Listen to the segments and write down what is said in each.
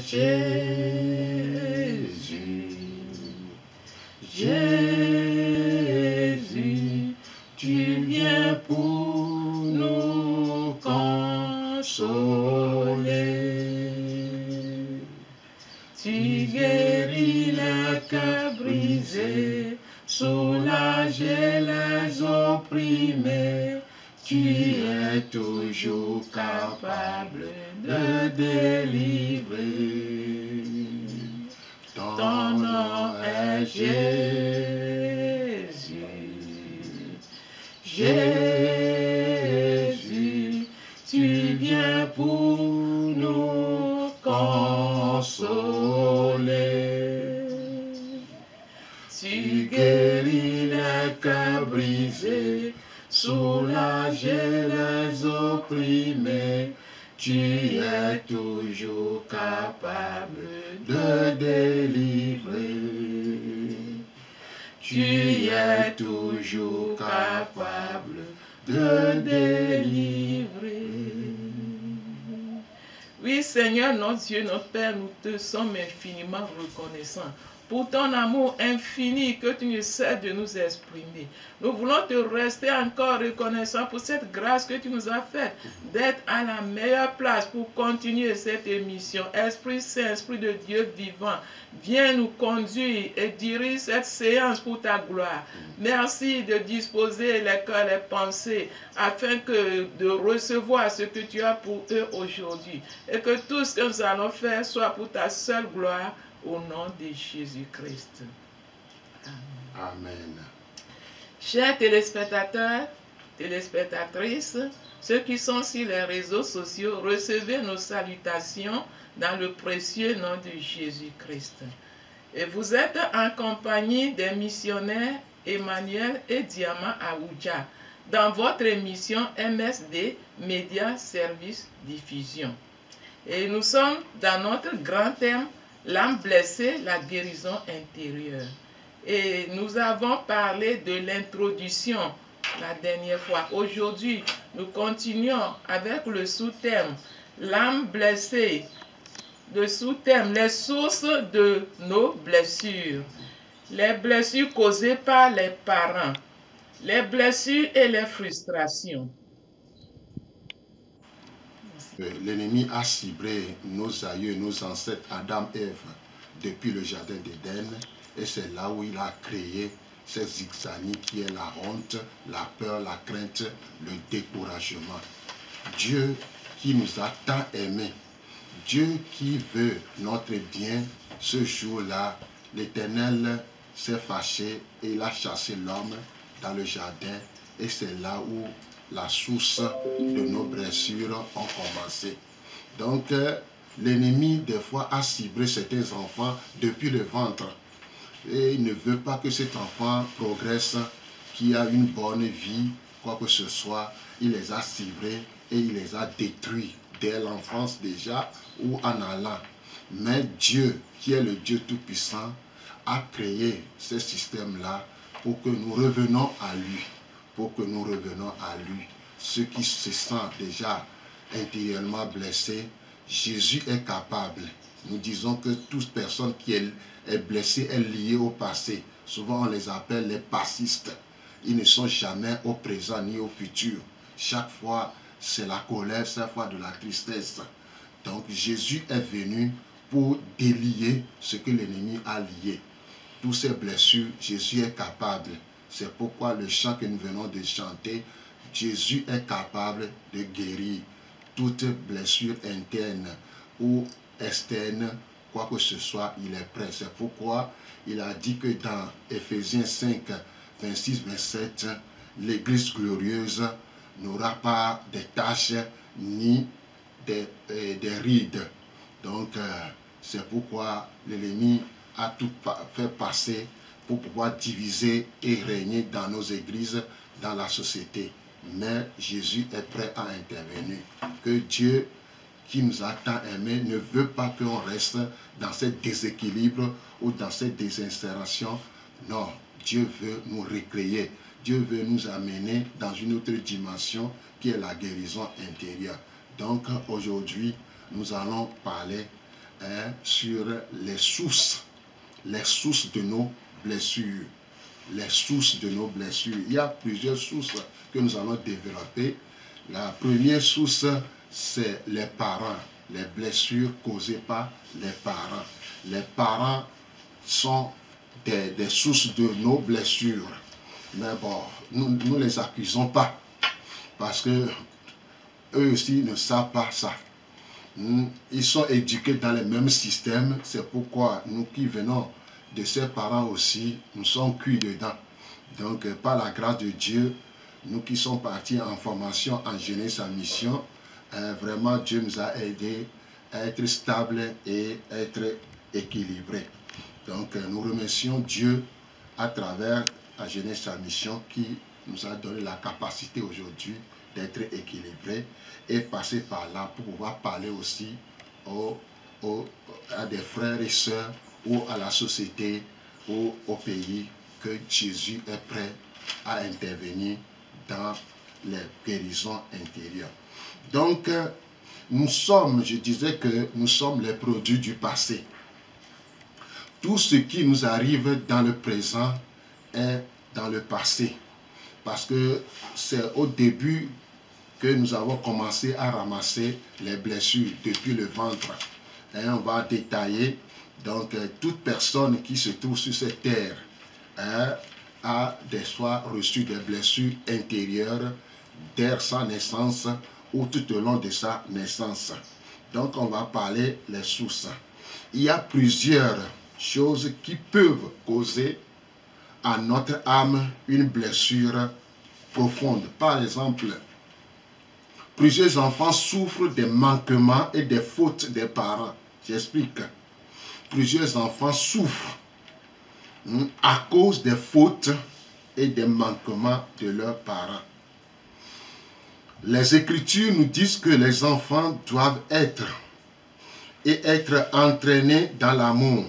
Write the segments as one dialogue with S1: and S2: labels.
S1: Jésus, Jésus, tu viens pour nous consoler. Tu guéris les cœurs brisés, soulager les opprimés. Tu es toujours capable de délivrer. Ton nom est Jésus. Jésus, tu viens pour nous consoler. Tu guéris les cœurs brisés, soulager les opprimés. Tu es toujours capable de délivrer. Tu es toujours capable de délivrer. Oui, Seigneur, notre Dieu, notre Père, nous te sommes infiniment reconnaissants pour ton amour infini que tu ne cesses de nous exprimer. Nous voulons te rester encore reconnaissants pour cette grâce que tu nous as faite d'être à la meilleure place pour continuer cette émission. Esprit Saint, Esprit de Dieu vivant, viens nous conduire et dirige cette séance pour ta gloire. Merci de disposer les cœurs, les pensées, afin que de recevoir ce que tu as pour eux aujourd'hui. Et que tout ce que nous allons faire soit pour ta seule gloire, au nom de Jésus-Christ. Amen.
S2: Amen.
S1: Chers téléspectateurs, téléspectatrices, ceux qui sont sur les réseaux sociaux, recevez nos salutations dans le précieux nom de Jésus-Christ. Et vous êtes en compagnie des missionnaires Emmanuel et Diamant Aoudja dans votre émission MSD Média Service Diffusion. Et nous sommes dans notre grand thème, l'âme blessée, la guérison intérieure. Et nous avons parlé de l'introduction la dernière fois. Aujourd'hui, nous continuons avec le sous-thème, l'âme blessée. Le sous-thème, les sources de nos blessures. Les blessures causées par les parents. Les blessures et les frustrations.
S2: L'ennemi a ciblé nos aïeux, nos ancêtres, Adam et Ève, depuis le jardin d'Éden. Et c'est là où il a créé cette zigzanie qui est la honte, la peur, la crainte, le découragement. Dieu qui nous a tant aimés, Dieu qui veut notre bien, ce jour-là, l'Éternel s'est fâché et il a chassé l'homme dans le jardin. Et c'est là où la source de nos blessures ont commencé. Donc, l'ennemi, des fois, a ciblé certains enfants depuis le ventre. Et il ne veut pas que cet enfant progresse, qu'il a une bonne vie, quoi que ce soit. Il les a ciblés et il les a détruits dès l'enfance déjà ou en allant. Mais Dieu, qui est le Dieu Tout-Puissant, a créé ce système-là pour que nous revenons à lui. Pour que nous revenons à lui. Ceux qui se sentent déjà intérieurement blessés, Jésus est capable. Nous disons que toute personne qui est blessée est liée au passé. Souvent on les appelle les passistes. Ils ne sont jamais au présent ni au futur. Chaque fois c'est la colère, chaque fois de la tristesse. Donc Jésus est venu pour délier ce que l'ennemi a lié. Toutes ces blessures, Jésus est capable. C'est pourquoi le chant que nous venons de chanter, Jésus est capable de guérir toute blessure interne ou externe, quoi que ce soit, il est prêt. C'est pourquoi il a dit que dans Éphésiens 5, 26-27, l'Église glorieuse n'aura pas de taches ni des rides. Donc, c'est pourquoi l'ennemi a tout fait passer pour pouvoir diviser et régner dans nos églises, dans la société. Mais Jésus est prêt à intervenir. Que Dieu, qui nous a tant aimés, ne veut pas qu'on reste dans ce déséquilibre ou dans cette désinstallation. Non, Dieu veut nous recréer. Dieu veut nous amener dans une autre dimension qui est la guérison intérieure. Donc aujourd'hui, nous allons parler sur les sources de nos blessures. Les sources de nos blessures. Il y a plusieurs sources que nous allons développer. La première source, c'est les parents, les blessures causées par les parents. Les parents sont des sources de nos blessures. Mais bon, nous ne les accusons pas parce que eux aussi ne savent pas ça. Ils sont éduqués dans les mêmes systèmes. C'est pourquoi nous qui venons de ces parents aussi, nous sommes cuits dedans. Donc, par la grâce de Dieu, nous qui sommes partis en formation en jeunesse en mission, vraiment Dieu nous a aidés à être stables et être équilibrés. Donc, nous remercions Dieu à travers la jeunesse en mission qui nous a donné la capacité aujourd'hui d'être équilibrés et passer par là pour pouvoir parler aussi à des frères et sœurs ou à la société ou au pays que Jésus est prêt à intervenir dans les guérisons intérieures. Donc, je disais que nous sommes les produits du passé. Tout ce qui nous arrive dans le présent est dans le passé. Parce que c'est au début que nous avons commencé à ramasser les blessures depuis le ventre. Et on va détailler. Donc, toute personne qui se trouve sur cette terre a des fois reçu des blessures intérieures dès sa naissance ou tout au long de sa naissance. Donc, on va parler les sources. Il y a plusieurs choses qui peuvent causer à notre âme une blessure profonde. Par exemple, plusieurs enfants souffrent des manquements et des fautes des parents. J'explique. Plusieurs enfants souffrent à cause des fautes et des manquements de leurs parents. Les Écritures nous disent que les enfants doivent être entraînés dans l'amour.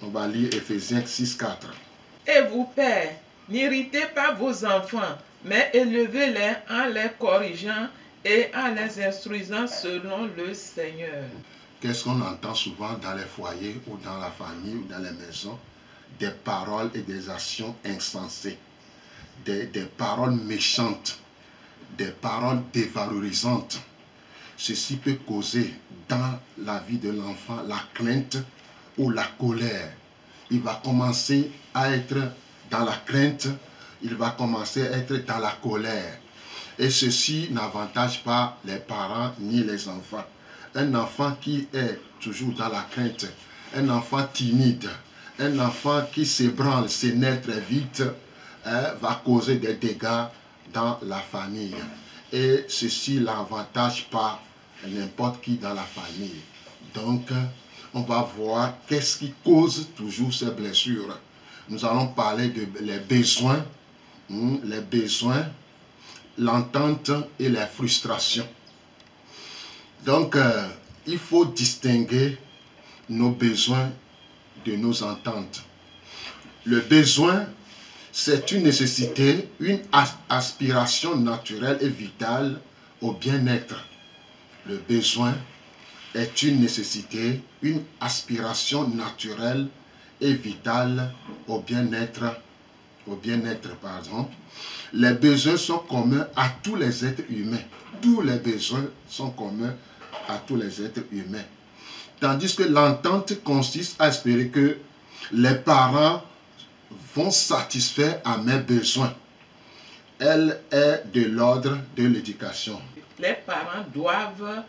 S2: On va lire Éphésiens 6, 4.
S1: Et vous, pères, n'irritez pas vos enfants, mais élevez-les en les corrigeant et en les instruisant selon le Seigneur.
S2: Qu'est-ce qu'on entend souvent dans les foyers ou dans la famille ou dans les maisons? Des paroles et des actions insensées, des paroles méchantes, des paroles dévalorisantes. Ceci peut causer dans la vie de l'enfant la crainte ou la colère. Il va commencer à être dans la crainte, il va commencer à être dans la colère. Et ceci n'avantage pas les parents ni les enfants. Un enfant qui est toujours dans la crainte, un enfant timide, un enfant qui s'ébranle, s'énerve très vite, va causer des dégâts dans la famille. Et ceci n'avantage pas n'importe qui dans la famille. Donc, on va voir qu'est-ce qui cause toujours ces blessures. Nous allons parler des besoins, l'entente et la frustration. Donc, il faut distinguer nos besoins de nos ententes. Le besoin, c'est une nécessité, une aspiration naturelle et vitale au bien-être. Le besoin est une nécessité, une aspiration naturelle et vitale au bien-être. Les besoins sont communs à tous les êtres humains. Tous les besoins sont communs à tous les êtres humains. Tandis que l'entente consiste à espérer que les parents vont satisfaire à mes besoins. Elle est de l'ordre de l'éducation.
S1: Les parents doivent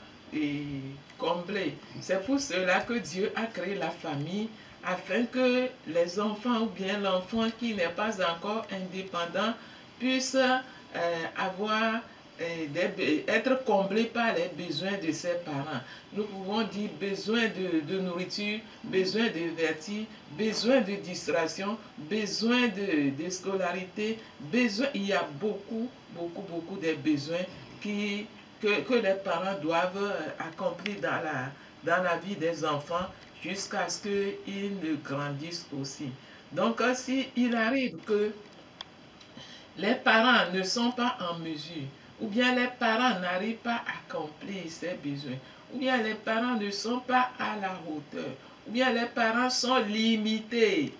S1: combler. C'est pour cela que Dieu a créé la famille, afin que les enfants ou bien l'enfant qui n'est pas encore indépendant puisse être comblé par les besoins de ses parents. Nous pouvons dire besoin de nourriture, besoin de vertu, besoin de distraction, besoin de scolarité, il y a beaucoup de besoins que les parents doivent accomplir dans la vie des enfants jusqu'à ce qu'ils ne grandissent aussi. Donc, s'il arrive que les parents ne sont pas en mesure, ou bien les parents n'arrivent pas à accomplir ces besoins, ou bien les parents ne sont pas à la hauteur, ou bien les parents sont limités.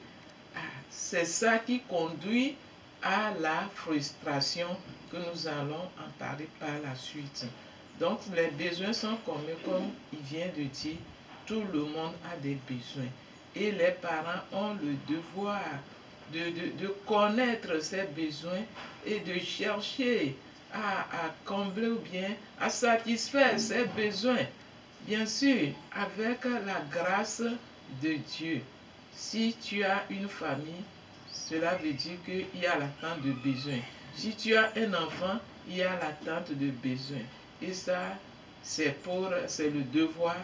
S1: C'est ça qui conduit à la frustration que nous allons en parler par la suite. Donc les besoins sont comme il vient de dire, tout le monde a des besoins. Et les parents ont le devoir de connaître ces besoins et de chercher à combler ou bien à satisfaire ces besoins. Bien sûr, avec la grâce de Dieu. Si tu as une famille, cela veut dire qu'il y a l'attente de besoins. Si tu as un enfant, il y a l'attente de besoins. Et ça, c'est le devoir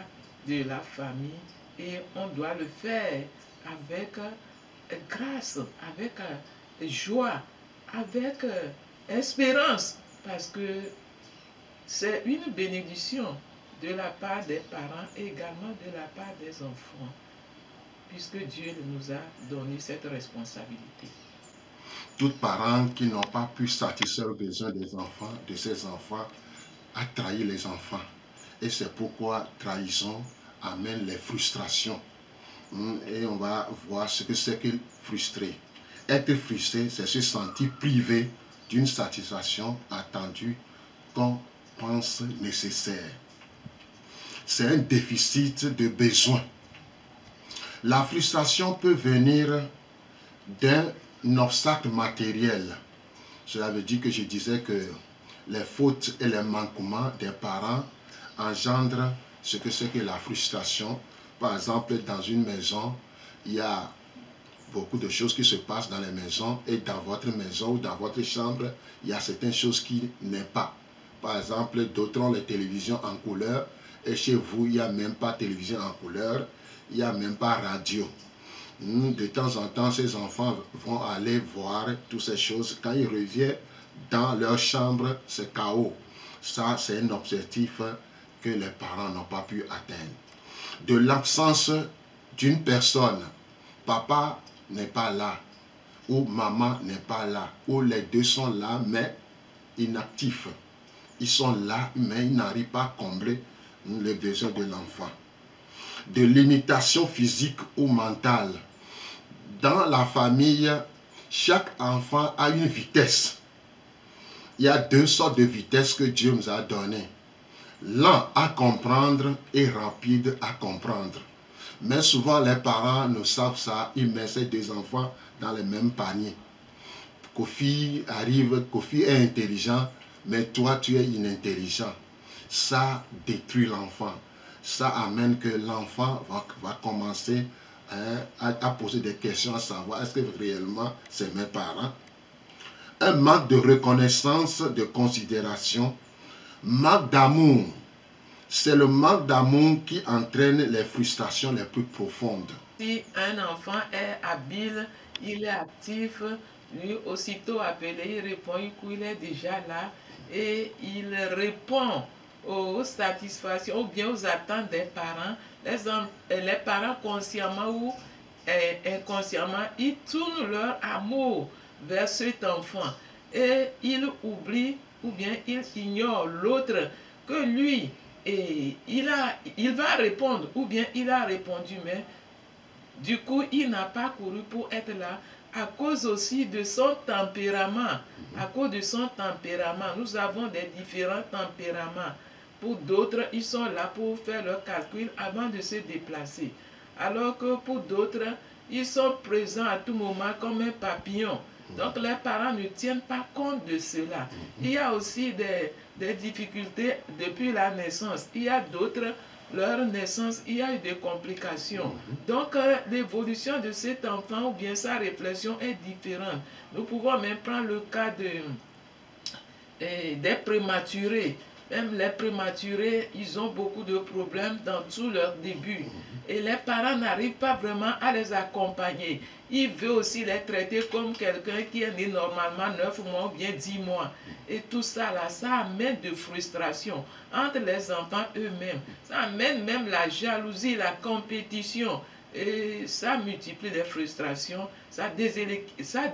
S1: de la famille. Et on doit le faire avec grâce, avec joie, avec espérance. Parce que c'est une bénédiction de la part des parents et également de la part des enfants, puisque Dieu nous a donné cette responsabilité.
S2: Tout parent qui n'a pas pu satisfaire les besoins des enfants, de ses enfants, a trahi les enfants. Et c'est pourquoi trahison amène les frustrations. Et on va voir ce que c'est que frustrer. Être frustré, c'est se sentir privé d'une satisfaction attendue qu'on pense nécessaire. C'est un déficit de besoin. La frustration peut venir d'un obstacle matériel. Cela veut dire que je disais que les fautes et les manquements des parents engendrent ce que c'est que la frustration. Par exemple, dans une maison, il y a beaucoup de choses qui se passent dans les maisons et dans votre maison ou dans votre chambre, il y a certaines choses qui n'est pas. Par exemple, d'autres ont les télévisions en couleur et chez vous, il n'y a même pas télévision en couleur, il n'y a même pas radio. De temps en temps, ces enfants vont aller voir toutes ces choses. Quand ils reviennent dans leur chambre, c'est chaos. Ça, c'est un objectif que les parents n'ont pas pu atteindre. De l'absence d'une personne, papa n'est pas là, ou maman n'est pas là, ou les deux sont là, mais inactifs. Ils sont là, mais ils n'arrivent pas à combler les besoins de l'enfant. De limitation physique ou mentale. Dans la famille, chaque enfant a une vitesse. Il y a deux sortes de vitesses que Dieu nous a données. Lent à comprendre et rapide à comprendre. Mais souvent, les parents ne savent ça. Ils mettent ces deux enfants dans le même panier. Kofi arrive, Kofi est intelligent, mais toi, tu es inintelligent. Ça détruit l'enfant. Ça amène que l'enfant va commencer à poser des questions, à savoir est-ce que réellement c'est mes parents. Un manque de reconnaissance, de considération, manque d'amour. C'est le manque d'amour qui entraîne les frustrations les plus profondes.
S1: Si un enfant est habile, il est actif, lui aussitôt appelé, il répond, il est déjà là et il répond aux satisfactions ou bien aux attentes des parents. Les parents consciemment ou inconsciemment, ils tournent leur amour vers cet enfant et ils oublient ou bien ils ignorent l'autre que lui, et il va répondre ou bien il a répondu, mais du coup il n'a pas couru pour être là à cause aussi de son tempérament. À cause de son tempérament, nous avons des différents tempéraments. Pour d'autres, ils sont là pour faire leur calcul avant de se déplacer. Alors que pour d'autres, ils sont présents à tout moment comme un papillon. Donc les parents ne tiennent pas compte de cela. Il y a aussi des difficultés depuis la naissance. Il y a d'autres, leur naissance, il y a eu des complications. Donc l'évolution de cet enfant ou bien sa réflexion est différente. Nous pouvons même prendre le cas des prématurés. Même les prématurés, ils ont beaucoup de problèmes dans tout leur début. Et les parents n'arrivent pas vraiment à les accompagner. Ils veulent aussi les traiter comme quelqu'un qui est né normalement 9 mois ou bien 10 mois. Et tout ça là, ça amène de frustration entre les enfants eux-mêmes. Ça amène même la jalousie, la compétition. Et ça multiplie les frustrations. Ça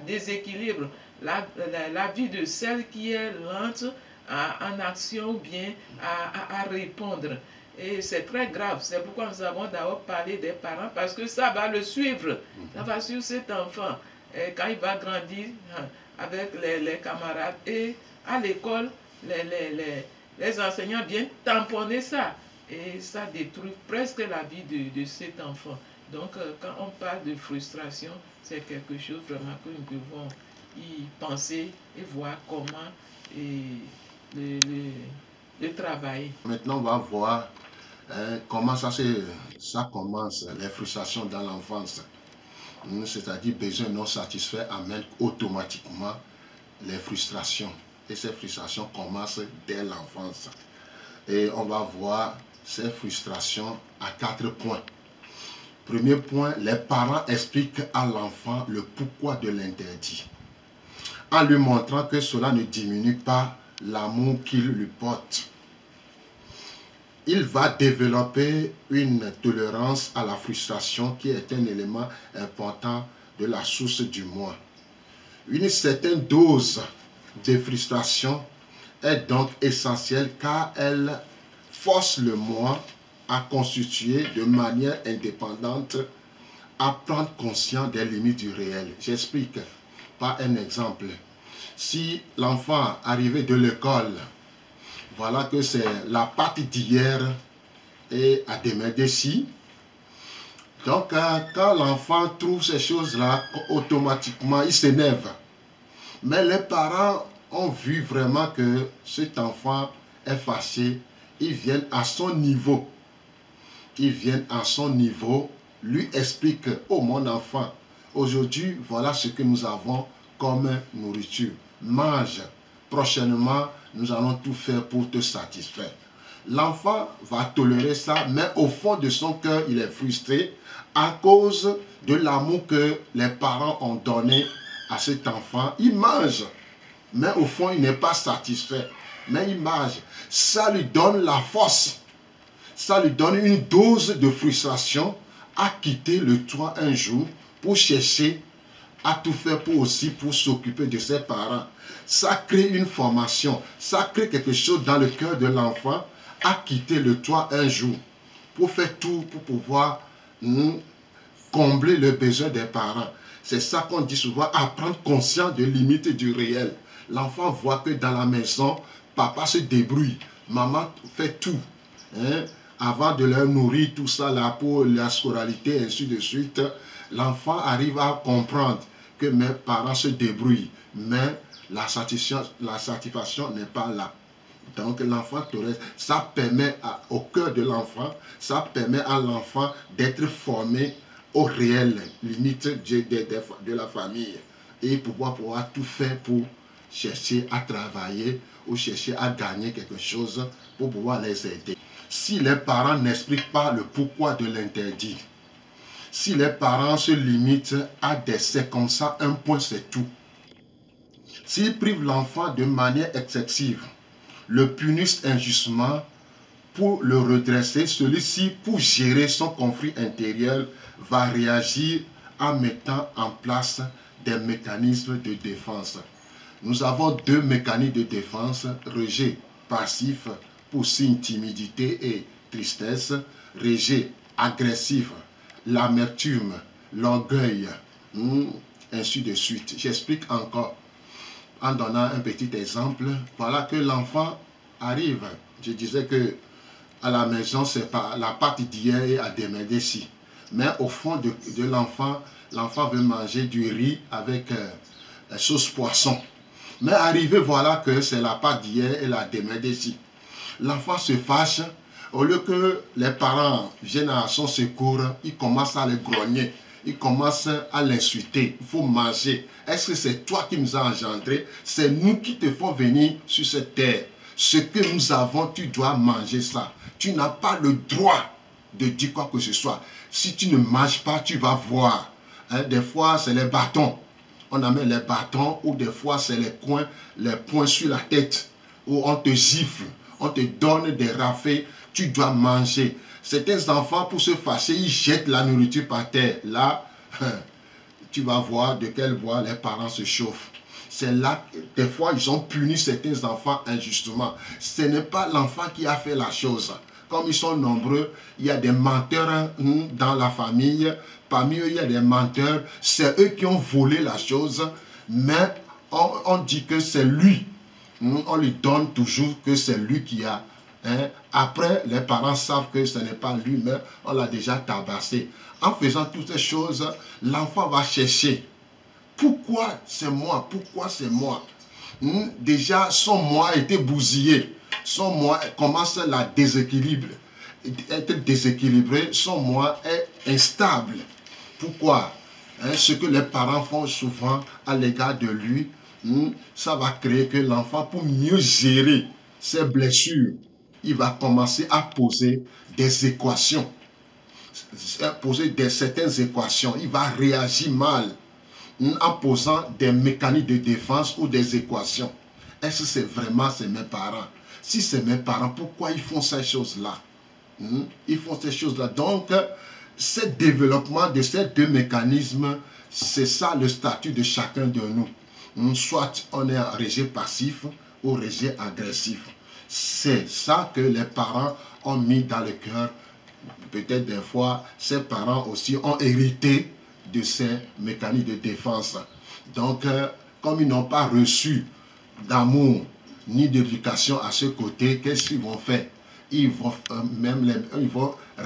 S1: déséquilibre la vie de celle qui est lente en action ou bien à répondre. Et c'est très grave. C'est pourquoi nous avons d'abord parlé des parents, parce que ça va le suivre. Ça va suivre cet enfant. Et quand il va grandir avec les camarades et à l'école, les enseignants viennent tamponner ça. Et ça détruit presque la vie de cet enfant. Donc, quand on parle de frustration, c'est quelque chose vraiment que nous devons y penser et voir comment le travailler.
S2: Maintenant, on va voir comment ça commence, les frustrations dans l'enfance. C'est-à-dire besoins non satisfaits amènent automatiquement les frustrations. Et ces frustrations commencent dès l'enfance. Et on va voir ces frustrations à 4 points. Premier point, les parents expliquent à l'enfant le pourquoi de l'interdit, en lui montrant que cela ne diminue pas l'amour qu'il lui porte. Il va développer une tolérance à la frustration qui est un élément important de la source du moi. Une certaine dose de frustration est donc essentielle car elle force le moi à constituer de manière indépendante, à prendre conscience des limites du réel. J'explique par un exemple. Si l'enfant arrivé de l'école, voilà que c'est la partie d'hier et à demain d'ici. Donc, quand l'enfant trouve ces choses-là, automatiquement, il s'énerve. Mais les parents ont vu vraiment que cet enfant est fâché. Ils viennent à son niveau. Ils viennent à son niveau, lui expliquent, oh mon enfant, aujourd'hui, voilà ce que nous avons comme nourriture. Mange. Prochainement, nous allons tout faire pour te satisfaire. L'enfant va tolérer ça, mais au fond de son cœur, il est frustré à cause de l'amour que les parents ont donné à cet enfant. Il mange, mais au fond, il n'est pas satisfait. Mais il mange. Ça lui donne la force. Ça lui donne une dose de frustration à quitter le toit un jour pour chercher à tout faire pour s'occuper de ses parents. Ça crée une formation, ça crée quelque chose dans le cœur de l'enfant à quitter le toit un jour pour faire tout pour pouvoir combler le besoin des parents. C'est ça qu'on dit souvent, à prendre conscience des limites du réel. L'enfant voit que dans la maison, papa se débrouille, maman fait tout. Avant de leur nourrir tout ça là pour la scolarité, ainsi de suite, l'enfant arrive à comprendre que mes parents se débrouillent, mais la satisfaction n'est pas là. Donc l'enfant, ça permet au cœur de l'enfant, ça permet à l'enfant d'être formé aux réelles limites de la famille et pouvoir tout faire pour chercher à travailler ou chercher à gagner quelque chose pour pouvoir les aider. Si les parents n'expliquent pas le pourquoi de l'interdit, si les parents se limitent à des c'est comme ça, un point c'est tout. S'ils privent l'enfant de manière excessive, le punissent injustement pour le redresser, celui-ci, pour gérer son conflit intérieur, va réagir en mettant en place des mécanismes de défense. Nous avons 2 mécanismes de défense, rejet passif pour signe timidité et tristesse, rejet agressif, l'amertume, l'orgueil, ainsi de suite. J'explique encore en donnant un petit exemple. Voilà que l'enfant arrive. Je disais que à la maison, c'est pas la partie d'hier et à demain d'ici. Mais au fond de l'enfant, l'enfant veut manger du riz avec sauce poisson. Mais arrivé, voilà que c'est la part d'hier et la demain d'ici. L'enfant se fâche. Au lieu que les parents viennent à son secours, il commence à les grogner. Il commence à l'insulter. Il faut manger. Est-ce que c'est toi qui nous as engendrés? C'est nous qui te font venir sur cette terre. Ce que nous avons, tu dois manger ça. Tu n'as pas le droit de dire quoi que ce soit. Si tu ne manges pas, tu vas voir. Des fois, c'est les bâtons. On amène les bâtons ou des fois, c'est les poings sur la tête. Où on te gifle. On te donne des raflés. Tu dois manger. Certains enfants, pour se fâcher, ils jettent la nourriture par terre. Là, tu vas voir de quel bois les parents se chauffent. C'est là, des fois, ils ont puni certains enfants injustement. Ce n'est pas l'enfant qui a fait la chose. Comme ils sont nombreux, il y a des menteurs dans la famille. Parmi eux, il y a des menteurs. C'est eux qui ont volé la chose, mais on dit que c'est lui. On lui donne toujours que c'est lui qui a. Après, les parents savent que ce n'est pas lui, mais on l'a déjà tabassé. En faisant toutes ces choses, l'enfant va chercher. Pourquoi c'est moi? Pourquoi c'est moi? Déjà, son moi a été bousillé. Son moi commence à être déséquilibré. Son moi est instable. Pourquoi? Ce que les parents font souvent à l'égard de lui, ça va créer que l'enfant, pour mieux gérer ses blessures, il va commencer à poser des équations. Certaines équations. Il va réagir mal en posant des mécanismes de défense ou des équations. Est-ce que c'est vraiment mes parents? Si c'est mes parents, pourquoi ils font ces choses-là? Ils font ces choses-là. Donc, ce développement de ces deux mécanismes, c'est ça le statut de chacun de nous. Soit on est en rejet passif ou rejet agressif. C'est ça que les parents ont mis dans le cœur. Peut-être des fois, ces parents aussi ont hérité de ces mécanismes de défense. Donc, comme ils n'ont pas reçu d'amour ni d'éducation à ce côté, qu'est-ce qu'ils vont faire? Ils vont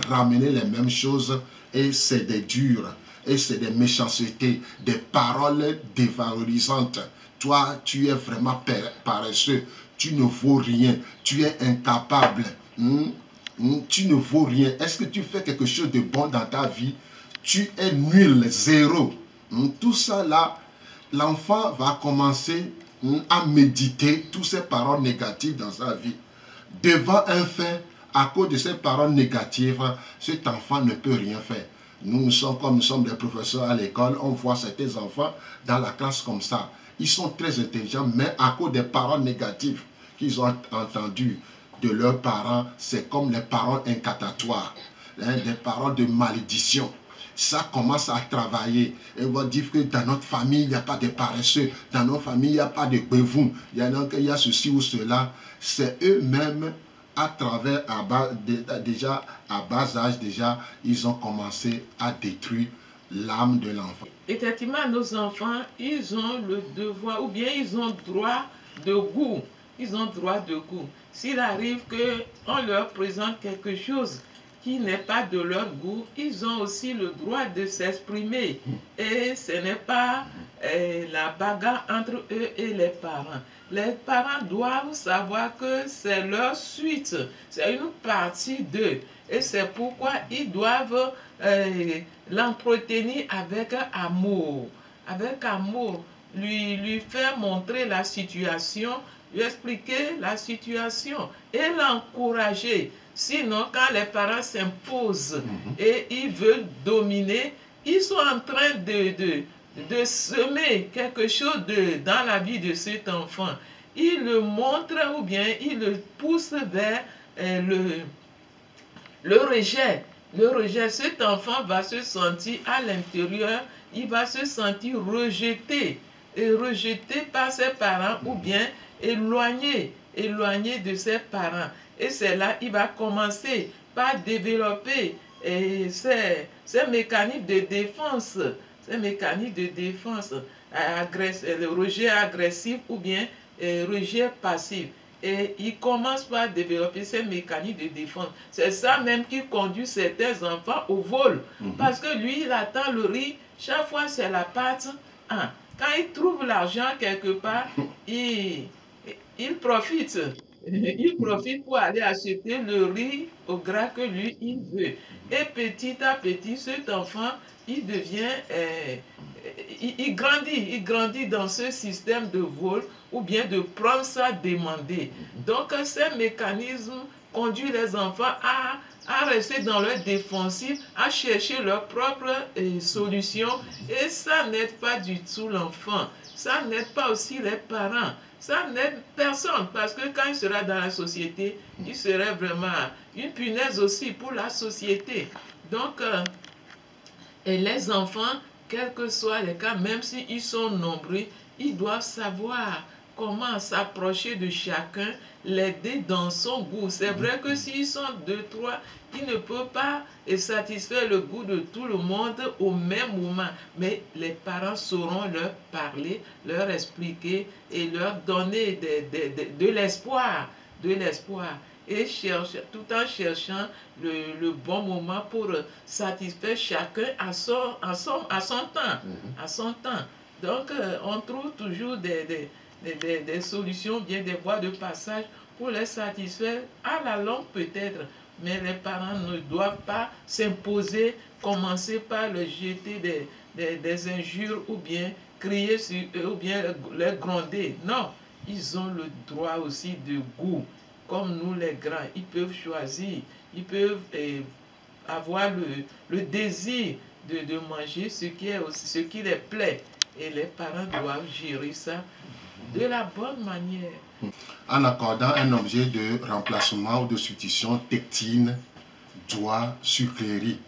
S2: ramener les mêmes choses et c'est des durs, et c'est des méchancetés, des paroles dévalorisantes. Toi, tu es vraiment paresseux, tu ne vaux rien, tu es incapable, tu ne vaux rien. Est-ce que tu fais quelque chose de bon dans ta vie? Tu es nul, zéro. Tout ça là, l'enfant va commencer à méditer toutes ces paroles négatives dans sa vie. Devant un fait, à cause de ces paroles négatives, cet enfant ne peut rien faire. Comme nous sommes des professeurs à l'école, on voit certains enfants dans la classe comme ça. Ils sont très intelligents, mais à cause des paroles négatives qu'ils ont entendues de leurs parents, c'est comme les paroles incantatoires, des paroles de malédiction. Ça commence à travailler. Et on va dire que dans notre famille, il n'y a pas de paresseux. Dans notre famille, il n'y a pas de bévoun. Il y a ceci ou cela. C'est eux-mêmes, à travers, déjà, à bas âge, déjà, ils ont commencé à détruire l'âme de l'enfant.
S1: Effectivement, nos enfants, ils ont le devoir, ou bien ils ont droit de goût. Ils ont droit de goût. S'il arrive qu'on leur présente quelque chose qui n'est pas de leur goût, ils ont aussi le droit de s'exprimer. Et ce n'est pas la bagarre entre eux et les parents. Les parents doivent savoir que c'est leur suite, c'est une partie d'eux. Et c'est pourquoi ils doivent l'entretenir avec amour. Avec amour, lui faire montrer la situation, lui expliquer la situation et l'encourager. Sinon, quand les parents s'imposent et ils veulent dominer, ils sont en train de semer quelque chose dans la vie de cet enfant. Ils le montrent ou bien ils le poussent vers le rejet. Le rejet, cet enfant va se sentir à l'intérieur, il va se sentir rejeté. Et rejeté par ses parents ou bien éloigné de ses parents. Et c'est là qu'il va commencer par développer ces mécanismes de défense. Ces mécanismes de défense, le rejet agressif ou bien rejet passif. Et il commence par développer ces mécanismes de défense. C'est ça même qui conduit certains enfants au vol. Parce que lui, il attend le riz. Chaque fois, c'est la pâte. Quand il trouve l'argent quelque part, il profite. Il profite pour aller acheter le riz au gras que lui, il veut. Et petit à petit, cet enfant, il devient... il grandit dans ce système de vol ou bien de prendre ça demander. Donc, ces mécanismes conduisent les enfants à rester dans leur défensif, à chercher leurs propres solutions. Et ça n'aide pas du tout l'enfant. Ça n'aide pas aussi les parents. Ça n'aide personne parce que quand il sera dans la société, il serait vraiment une punaise aussi pour la société. Donc, et les enfants, quels que soient les cas, même s'ils sont nombreux, ils doivent savoir comment s'approcher de chacun, l'aider dans son goût. C'est vrai que s'ils sont 2, 3, ils ne peuvent pas satisfaire le goût de tout le monde au même moment. Mais les parents sauront leur parler, leur expliquer et leur donner de l'espoir. De l'espoir. Et tout en cherchant le bon moment pour satisfaire chacun à son temps. À son temps. Donc, on trouve toujours des solutions, bien des voies de passage pour les satisfaire à la longue peut-être. Mais les parents ne doivent pas s'imposer, commencer par leur jeter des injures ou bien crier sur eux ou bien les gronder. Non, ils ont le droit aussi de goût. Comme nous les grands, ils peuvent choisir, ils peuvent avoir le désir de manger ce qui les plaît. Et les parents doivent gérer ça de la bonne manière.
S2: En accordant un objet de remplacement ou de substitution tectine, doigt, sucrerie.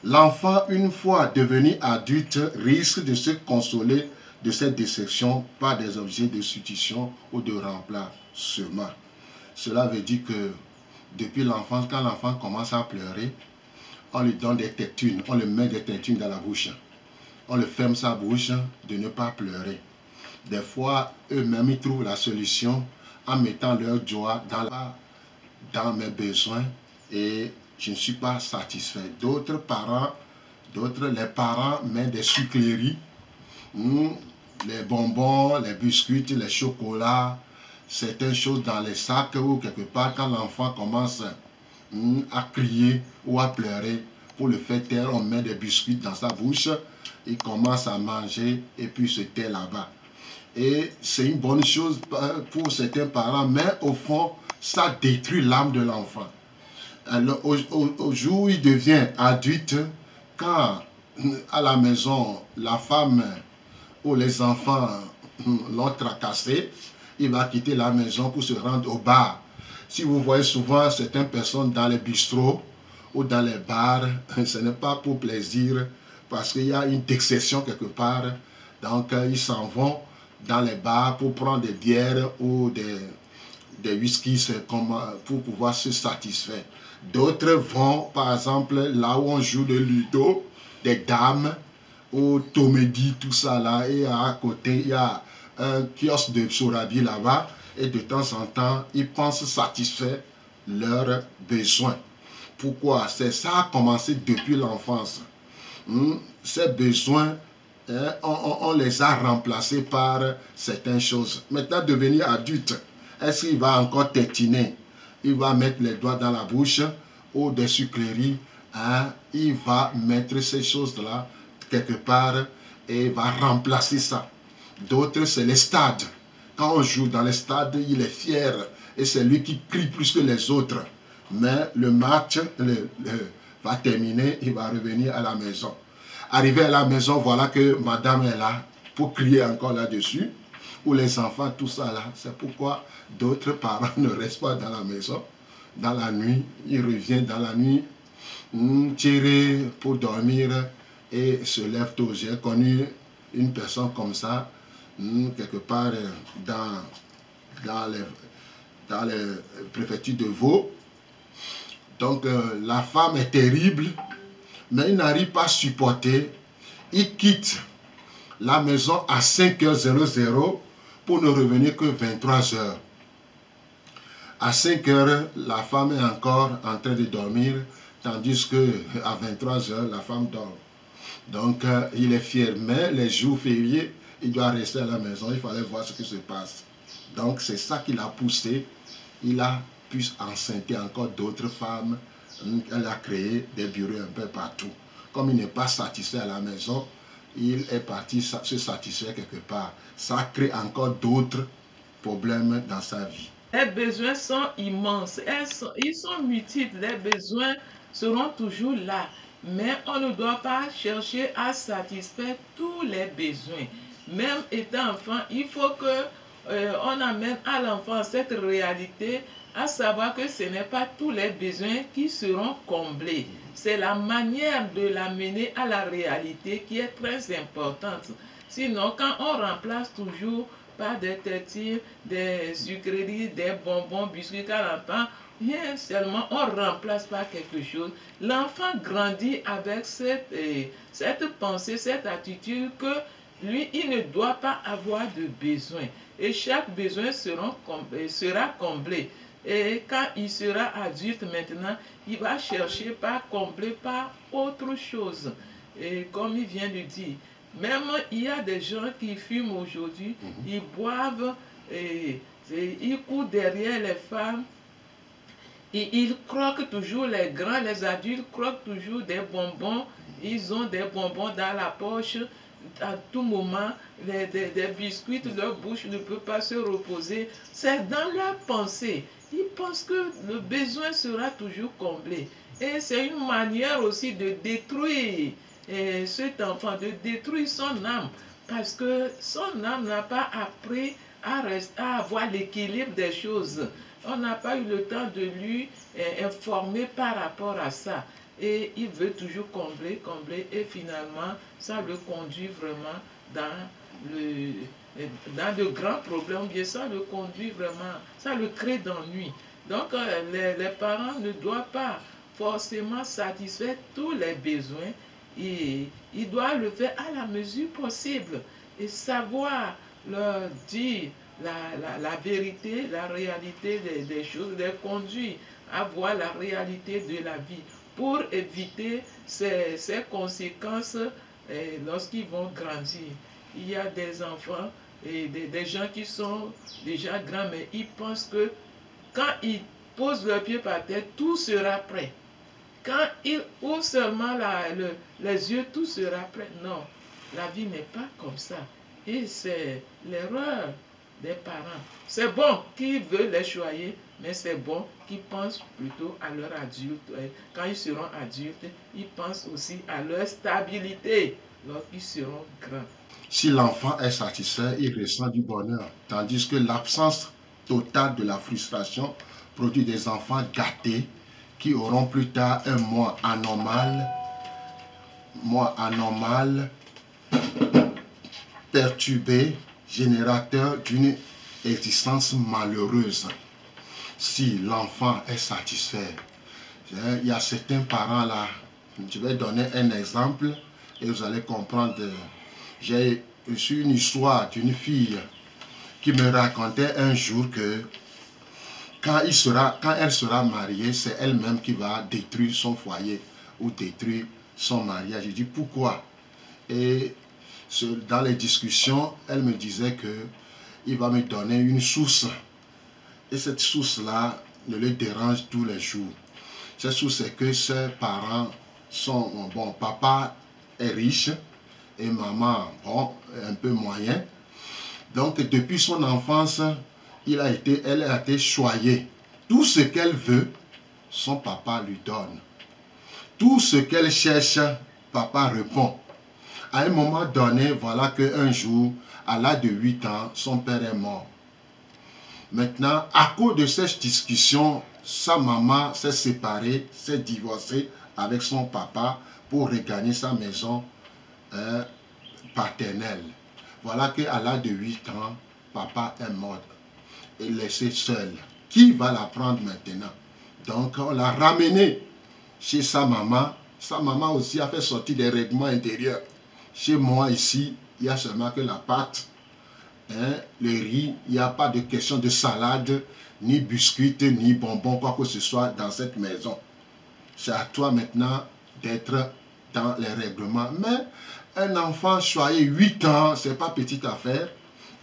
S2: L'enfant, une fois devenu adulte, risque de se consoler de cette déception par des objets de substitution ou de remplacement. Cela veut dire que depuis l'enfance, quand l'enfant commence à pleurer, on lui donne des tectines, on lui met des tectines dans la bouche. On lui ferme sa bouche de ne pas pleurer. Des fois, eux-mêmes, ils trouvent la solution en mettant leur doigt dans mes besoins et je ne suis pas satisfait. D'autres parents, les parents mettent des sucreries, les bonbons, les biscuits, les chocolats, certaines choses dans les sacs ou quelque part quand l'enfant commence à crier ou à pleurer, pour le faire taire, on met des biscuits dans sa bouche, il commence à manger et puis se tait là-bas. Et c'est une bonne chose pour certains parents, mais au fond, ça détruit l'âme de l'enfant. Alors, au jour où il devient adulte, quand à la maison, la femme ou les enfants l'ont tracassé, il va quitter la maison pour se rendre au bar. Si vous voyez souvent certaines personnes dans les bistrots ou dans les bars, ce n'est pas pour plaisir, parce qu'il y a une déception quelque part. Donc, ils s'en vont dans les bars pour prendre des bières ou des whiskies pour pouvoir se satisfaire. D'autres vont, par exemple, là où on joue le ludo, des dames, ou Tomédi, tout ça là, et à côté, il y a un kiosque de Sorabi là-bas, et de temps en temps, ils pensent satisfaire leurs besoins. Pourquoi? Ça a commencé depuis l'enfance. Ces besoins, on les a remplacés par certaines choses. Maintenant, devenir adulte, est-ce qu'il va encore tétiner? Il va mettre les doigts dans la bouche ou des sucreries. Il va mettre ces choses-là quelque part et va remplacer ça. D'autres, c'est les stades. Quand on joue dans les stades, il est fier et c'est lui qui crie plus que les autres. Mais le match va terminer, il va revenir à la maison. Arrivé à la maison, voilà que madame est là pour crier encore là-dessus. Ou les enfants, tout ça là. C'est pourquoi d'autres parents ne restent pas dans la maison. Dans la nuit, ils reviennent dans la nuit, tirés pour dormir et se lèvent tôt. J'ai connu une personne comme ça, quelque part dans les préfectures de Vaud. Donc la femme est terrible, mais il n'arrive pas à supporter. Il quitte la maison à 5h00 pour ne revenir que 23h. À 5h, la femme est encore en train de dormir, tandis qu'à 23h, la femme dort. Donc, il est fier, mais les jours fériés, il doit rester à la maison, il fallait voir ce qui se passe. Donc, c'est ça qui l'a poussé. Il a pu enceinter encore d'autres femmes. Elle a créé des bureaux un peu partout. Comme il n'est pas satisfait à la maison, il est parti se satisfaire quelque part. Ça crée encore d'autres problèmes dans sa vie.
S1: Les besoins sont immenses, ils sont multiples, les besoins seront toujours là. Mais on ne doit pas chercher à satisfaire tous les besoins. Même étant enfant, il faut qu'on amène à l'enfant cette réalité, à savoir que ce n'est pas tous les besoins qui seront comblés. C'est la manière de l'amener à la réalité qui est très importante. Sinon, quand on remplace toujours pas des tétines, des sucreries, des bonbons, biscuits, car l'enfant, rien seulement, on remplace par quelque chose. L'enfant grandit avec cette pensée, cette attitude que lui, il ne doit pas avoir de besoin. Et chaque besoin sera comblé. Et quand il sera adulte maintenant, il va chercher par combler par autre chose. Et comme il vient de dire, même il y a des gens qui fument aujourd'hui, ils boivent, ils courent derrière les femmes, et ils croquent toujours, les grands, les adultes croquent toujours des bonbons, ils ont des bonbons dans la poche à tout moment, des biscuits, leur bouche ne peut pas se reposer. C'est dans leur pensée. Ils pensent que le besoin sera toujours comblé. Et c'est une manière aussi de détruire cet enfant, de détruire son âme, parce que son âme n'a pas appris à avoir l'équilibre des choses. On n'a pas eu le temps de lui informer par rapport à ça. Et il veut toujours combler, combler, et finalement, ça le conduit vraiment dans de grands problèmes, bien ça le conduit vraiment, ça le crée d'ennui. Donc, les parents ne doivent pas forcément satisfaire tous les besoins, et ils doivent le faire à la mesure possible et savoir leur dire la vérité, la réalité des choses, les conduire à voir la réalité de la vie pour éviter ces conséquences lorsqu'ils vont grandir. Il y a des enfants et des gens qui sont déjà grands, mais ils pensent que quand ils posent leurs pieds par terre, tout sera prêt. Quand ils ouvrent seulement les yeux, tout sera prêt. Non, la vie n'est pas comme ça. Et c'est l'erreur des parents. C'est bon qu'ils veulent les choyer, mais c'est bon qu'ils pensent plutôt à leur adulte. Quand ils seront adultes, ils pensent aussi à leur stabilité lorsqu'ils seront grands.
S2: Si l'enfant est satisfait, il ressent du bonheur, tandis que l'absence totale de la frustration produit des enfants gâtés qui auront plus tard un moi anormal, perturbé, générateur d'une existence malheureuse. Si l'enfant est satisfait, il y a certains parents là, je vais donner un exemple et vous allez comprendre. J'ai reçu une histoire d'une fille qui me racontait un jour que quand elle sera mariée, c'est elle-même qui va détruire son foyer ou détruire son mariage. Je dis pourquoi? Et dans les discussions, elle me disait qu'il va me donner une source. Et cette source-là ne le dérange tous les jours. Cette source, c'est que ses parents sont, bon, papa est riche et maman, bon, un peu moyen. Donc, depuis son enfance, elle a été choyée. Tout ce qu'elle veut, son papa lui donne. Tout ce qu'elle cherche, papa répond. À un moment donné, voilà qu'un jour, à l'âge de 8 ans, son père est mort. Maintenant, à cause de cette discussion, sa maman s'est séparée, s'est divorcée avec son papa pour regagner sa maison paternelle. Voilà qu'à l'âge de 8 ans, papa est mort et laissé seul. Qui va la prendre maintenant? Donc, on l'a ramené chez sa maman. Sa maman aussi a fait sortir des règlements intérieurs. Chez moi ici, il n'y a seulement que la pâte, le riz, il n'y a pas de question de salade, ni biscuits, ni bonbons, quoi que ce soit dans cette maison. C'est à toi maintenant d'être dans les règlements. Mais un enfant choyé 8 ans, ce n'est pas petite affaire.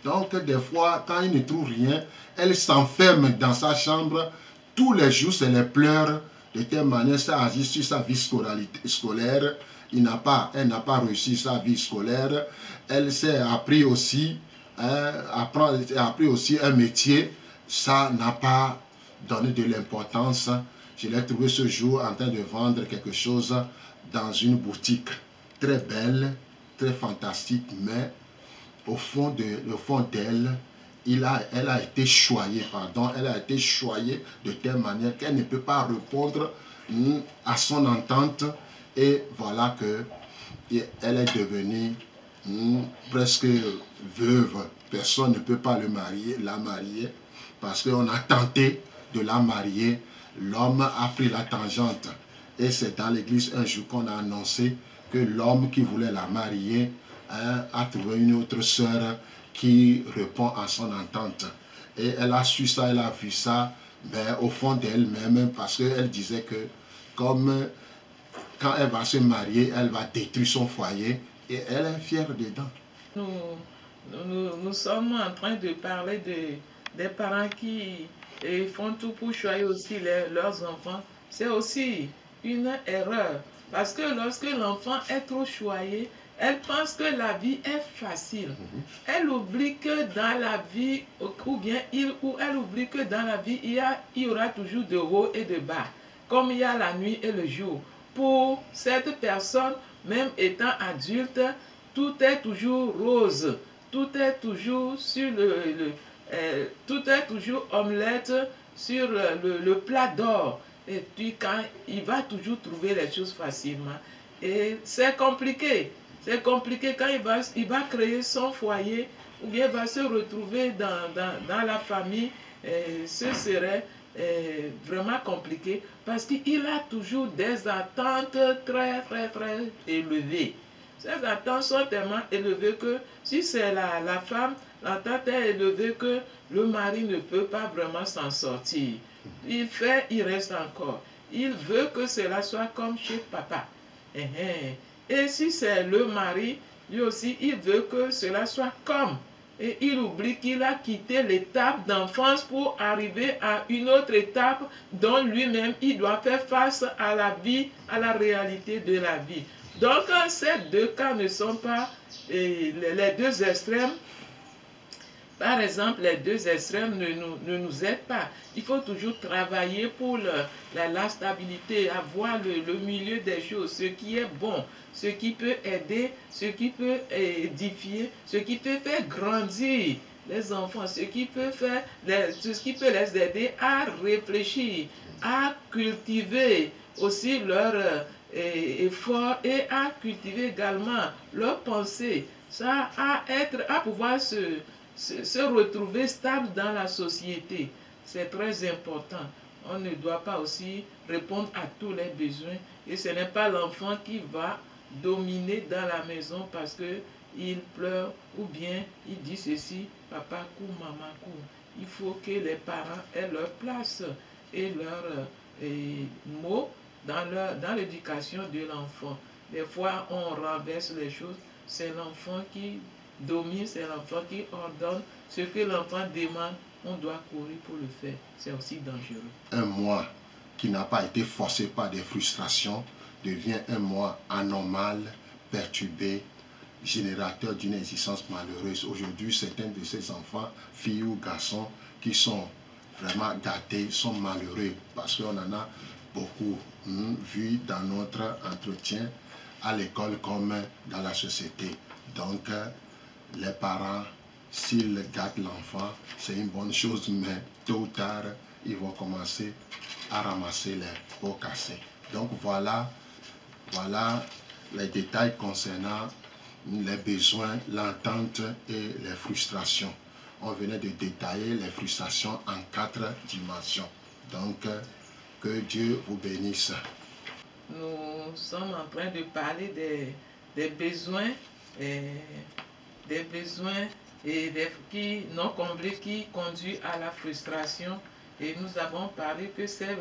S2: Donc des fois, quand il ne trouve rien, elle s'enferme dans sa chambre. Tous les jours, c'est les pleurs. De telle manière, ça agit sur sa vie scolaire. Elle n'a pas réussi sa vie scolaire. Elle s'est appris aussi, appris aussi un métier. Ça n'a pas donné de l'importance. Je l'ai trouvé ce jour en train de vendre quelque chose dans une boutique. Très belle, très fantastique, mais au fond d'elle, elle a été choyée, elle a été choyée de telle manière qu'elle ne peut pas répondre à son entente, et voilà qu'elle est devenue presque veuve, personne ne peut pas la marier, parce qu'on a tenté de la marier, l'homme a pris la tangente. Et c'est dans l'église un jour qu'on a annoncé que l'homme qui voulait la marier a trouvé une autre sœur qui répond à son entente. Et elle a su ça, elle a vu ça, mais au fond d'elle-même, parce qu'elle disait que comme quand elle va se marier, elle va détruire son foyer et elle est fière dedans.
S1: Nous sommes en train de parler des parents qui font tout pour choisir aussi leurs enfants. C'est aussi une erreur. Parce que lorsque l'enfant est trop choyé, elle pense que la vie est facile. Elle oublie que dans la vie, ou bien elle oublie que dans la vie, il y aura toujours de haut et de bas, comme il y a la nuit et le jour. Pour cette personne, même étant adulte, tout est toujours rose, tout est toujours sur tout est toujours omelette sur le plat d'or. Et puis quand il va toujours trouver les choses facilement. Et c'est compliqué. C'est compliqué quand il va créer son foyer ou bien il va se retrouver dans la famille. Ce serait vraiment compliqué parce qu'il a toujours des attentes très élevées. Ces attentes sont tellement élevées que si c'est la femme, l'attente est élevée que le mari ne peut pas vraiment s'en sortir. Il fait, il reste encore. Il veut que cela soit comme chez papa. Et si c'est le mari, lui aussi, il veut que cela soit comme. Et il oublie qu'il a quitté l'étape d'enfance pour arriver à une autre étape dont lui-même il doit faire face à la vie, à la réalité de la vie. Donc, ces deux cas ne sont pas les deux extrêmes. Par exemple, les deux extrêmes ne nous aident pas. Il faut toujours travailler pour la stabilité, avoir le milieu des choses, ce qui est bon, ce qui peut aider, ce qui peut édifier, ce qui peut faire grandir les enfants, ce qui peut les aider à réfléchir, à cultiver aussi leur effort et à cultiver également leur pensée, ça à pouvoir se retrouver stable dans la société. C'est très important. On ne doit pas aussi répondre à tous les besoins et ce n'est pas l'enfant qui va dominer dans la maison parce qu'il pleure ou bien il dit ceci, papa court, maman court. Il faut que les parents aient leur place et leur mot dans l'éducation de l'enfant. Des fois, on renverse les choses. C'est l'enfant qui domine, c'est l'enfant qui ordonne. Ce que l'enfant demande, on doit courir pour le faire. C'est aussi dangereux.
S2: Un moi qui n'a pas été forcé par des frustrations devient un moi anormal, perturbé, générateur d'une existence malheureuse. Aujourd'hui, certains de ces enfants, filles ou garçons, qui sont vraiment gâtés, sont malheureux parce qu'on en a beaucoup vu dans notre entretien à l'école comme dans la société. Donc, les parents, s'ils gâtent l'enfant, c'est une bonne chose, mais tôt ou tard, ils vont commencer à ramasser les pots cassés. Donc, voilà les détails concernant les besoins, l'entente et les frustrations. On venait de détailler les frustrations en 4 dimensions. Donc, que Dieu vous bénisse.
S1: Nous sommes en train de parler des besoins, qui non comblés qui conduisent à la frustration. Et nous avons parlé que c'est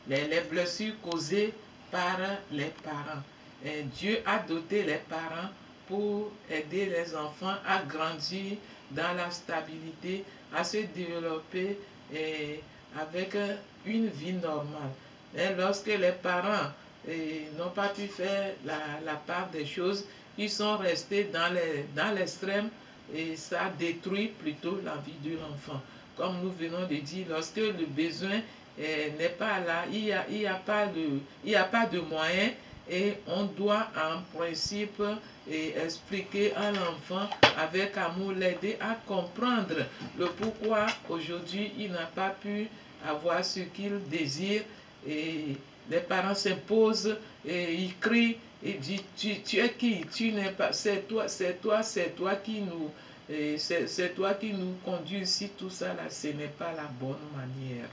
S1: les blessures causées par les parents. Et Dieu a doté les parents pour aider les enfants à grandir dans la stabilité, à se développer avec une vie normale. Et lorsque les parents n'ont pas pu faire la part des choses, ils sont restés dans l'extrême et ça détruit plutôt la vie de l'enfant. Comme nous venons de dire, lorsque le besoin n'est pas là, il n'y a pas de moyens et on doit en principe expliquer à l'enfant avec amour, l'aider à comprendre le pourquoi aujourd'hui il n'a pas pu avoir ce qu'il désire et les parents s'imposent et ils crient Il dit, tu es qui? Tu n'es pas, c'est toi qui nous, c'est toi qui nous conduis ici, tout ça là, ce n'est pas la bonne manière.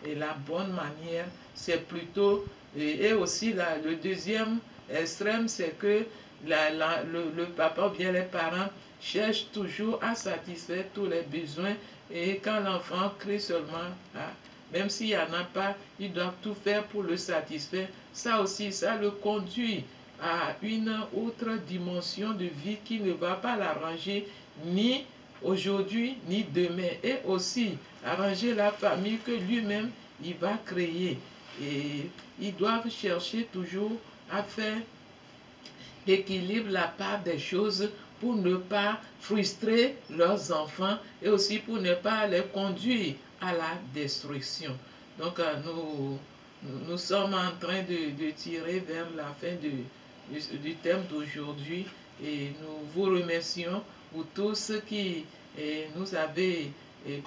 S1: Et la bonne manière, c'est plutôt, et aussi là, le deuxième extrême, c'est que le papa ou bien les parents cherchent toujours à satisfaire tous les besoins, et quand l'enfant crie seulement, ah, même s'il n'y en a pas, ils doivent tout faire pour le satisfaire. Ça aussi, ça le conduit à une autre dimension de vie qui ne va pas l'arranger ni aujourd'hui ni demain, et aussi arranger la famille que lui-même il va créer. Et ils doivent chercher toujours à faire équilibre la part des choses pour ne pas frustrer leurs enfants et aussi pour ne pas les conduire à la destruction. Donc nous sommes en train de tirer vers la fin du thème d'aujourd'hui, et nous vous remercions pour tous ceux qui nous avez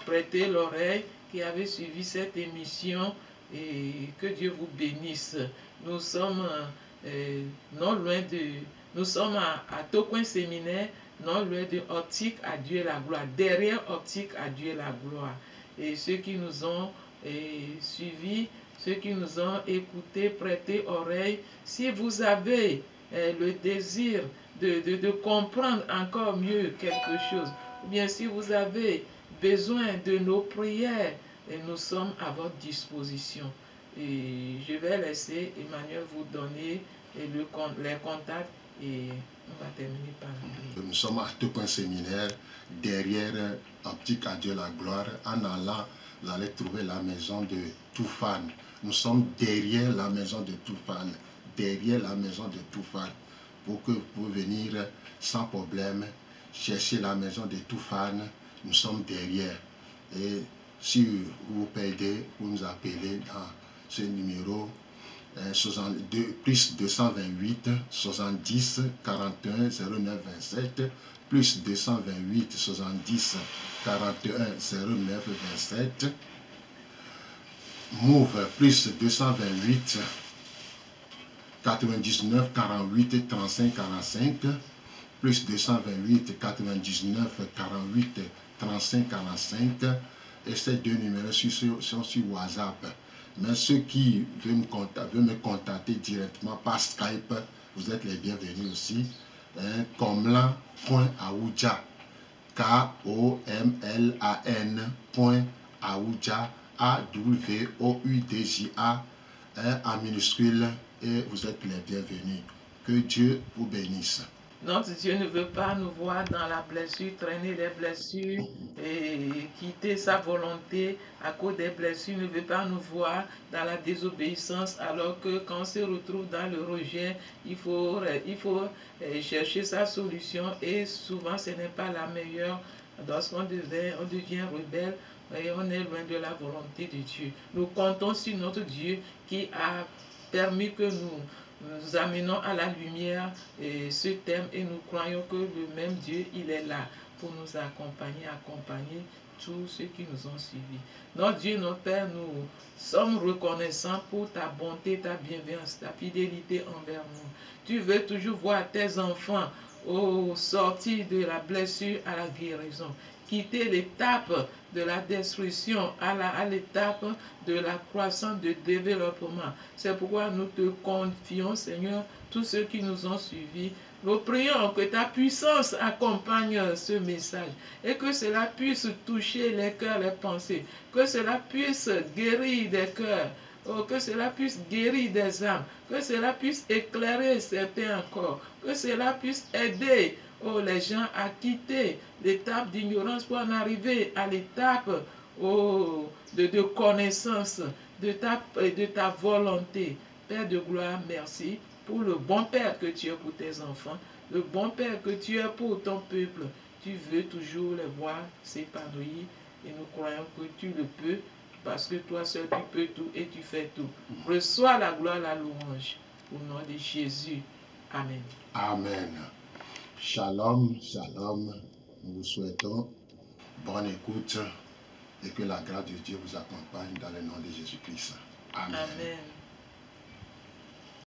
S1: prêté l'oreille, qui avaient suivi cette émission, et que Dieu vous bénisse. Nous sommes non loin de... Nous sommes à Tocoin Séminaire, non loin de Optique à Dieu la gloire, derrière Optique à Dieu la gloire. Et ceux qui nous ont suivis, ceux qui nous ont écoutés, prêté oreille, si vous avez le désir de comprendre encore mieux quelque chose, ou bien si vous avez besoin de nos prières, nous sommes à votre disposition. Et je vais laisser Emmanuel vous donner les contacts, et on va terminer par là.
S2: Nous sommes à Tocoin Séminaire, derrière Optique à Dieu la gloire. En allant, vous allez trouver la maison de Toufan. Nous sommes derrière la maison de Toufan, derrière la maison de Toufan, pour que vous pouvez venir sans problème chercher la maison de Toufan. Nous sommes derrière. Et si vous perdez, vous nous appelez dans ce numéro 62, plus 228 70 41 09 27, plus 228 70 41 09 27, Move plus 228 99 48 35 45, plus 228 99 48 35 45, et ces deux numéros sont sur WhatsApp. Mais ceux qui veulent me contacter directement par Skype, vous êtes les bienvenus aussi. Komlan.aoudja, Komlan.aoudja, AWOUDJA, en minuscule, et vous êtes les bienvenus. Que Dieu vous bénisse.
S1: Notre Dieu ne veut pas nous voir dans la blessure, traîner les blessures et quitter sa volonté à cause des blessures. Il ne veut pas nous voir dans la désobéissance, alors que quand on se retrouve dans le rejet, il faut chercher sa solution, et souvent ce n'est pas la meilleure. Lorsqu'on devient rebelle, et on est loin de la volonté de Dieu. Nous comptons sur notre Dieu qui a permis que nous amenons à la lumière ce thème, et nous croyons que le même Dieu, il est là pour nous accompagner tous ceux qui nous ont suivis. Notre Dieu, notre Père, nous sommes reconnaissants pour ta bonté, ta bienveillance, ta fidélité envers nous. Tu veux toujours voir tes enfants au sortir de la blessure à la guérison, quitter l'étape de la destruction à l'étape de la croissance, de développement. C'est pourquoi nous te confions, Seigneur, tous ceux qui nous ont suivis. Nous prions que ta puissance accompagne ce message, et que cela puisse toucher les cœurs, les pensées, que cela puisse guérir des cœurs, que cela puisse guérir des âmes, que cela puisse éclairer certains encore, que cela puisse aider les gens à quitter l'étape d'ignorance pour en arriver à l'étape de connaissance de ta volonté. Père de gloire, merci pour le bon Père que tu es pour tes enfants, le bon Père que tu es pour ton peuple. Tu veux toujours les voir s'épanouir, et nous croyons que tu le peux, parce que toi seul tu peux tout et tu fais tout. Reçois la gloire, la louange, au nom de Jésus. Amen.
S2: Amen. Shalom, shalom. Nous vous souhaitons bonne écoute, et que la grâce de Dieu vous accompagne dans le nom de Jésus-Christ. Amen.
S1: Amen.